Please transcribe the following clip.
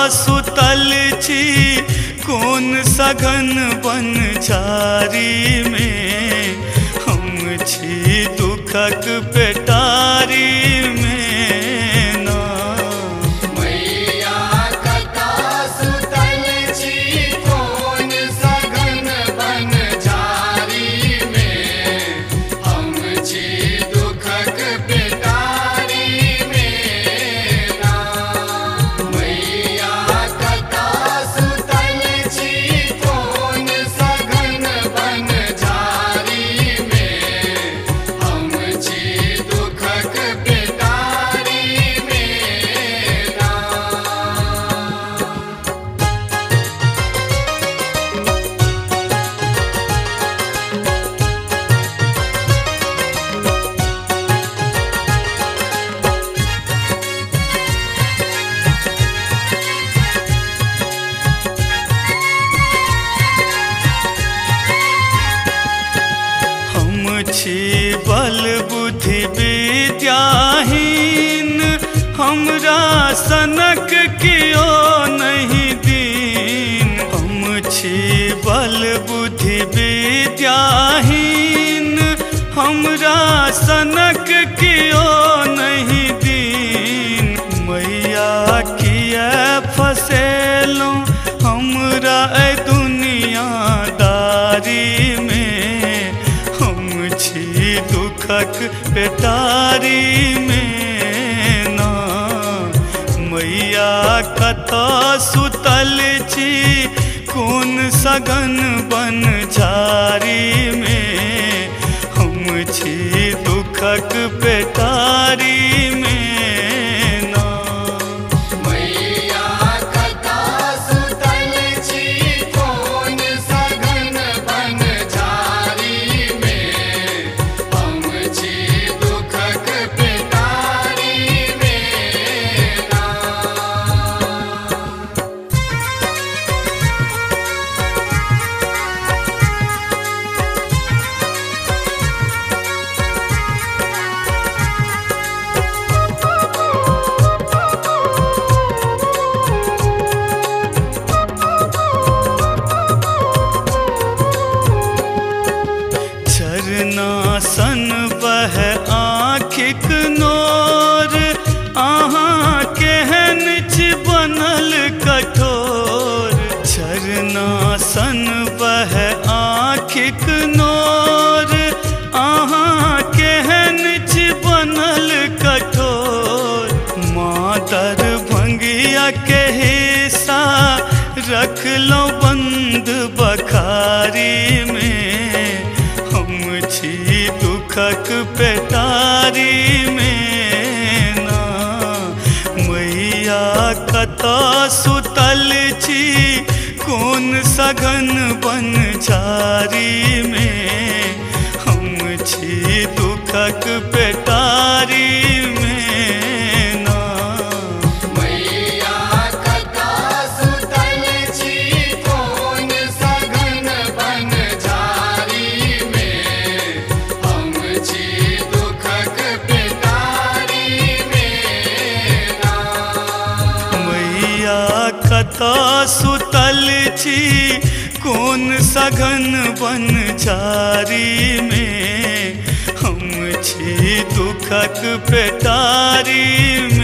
सुतल छी कोन सघन बन झारी में, हम छी दुखक पेटारी में ना। मैया कता सुतल छी कोन सघन बन झारी में, हम छी दुखक पेटारी में ना। मैया कता सुतल छी कोन सघन बन झारी में, हम छी दुखक पेटारी में ना। हम छी बल बुद्धि विद्याहीन, हमरा सनक कियो नहीं दीन। हम छी बल बुद्धि विद्याहीन, हमरा सनक कियो नहीं दीन। मैया किया फसेलूं हमरा ऐ दुनियादारी में, हम छी दुखक पेटारी में ना। मैया कता सुतल छी कोन सघन बन झारी में, हम छी दुखक पेटारी में ना। मैया कता सुतल छी कोन सघन बन झारी में, हम छी दुखक पेटारी में ना। झरना सन बह आँखिक नोर, अहाँ केहन छी बनल कठोर। झरना सन बह आँखिक नोर, अहाँ केहन छी बनल कठोर। माँ दरभंगिया के हिस्सा रखलौं बंद बखारी में, हम छी दुखक पेटारी में ना। मैया कता सुतल छी कोन सघन बन झारी में, हम छी दुखक पेटारी में ना। मैया कता सुतल छी कोन सघन बन झारी में, हम छी दुखक पेटारी में ना। मैया कता सुतल छी कोन सघन बन झारी में, हम छी दुखक पेटारी में।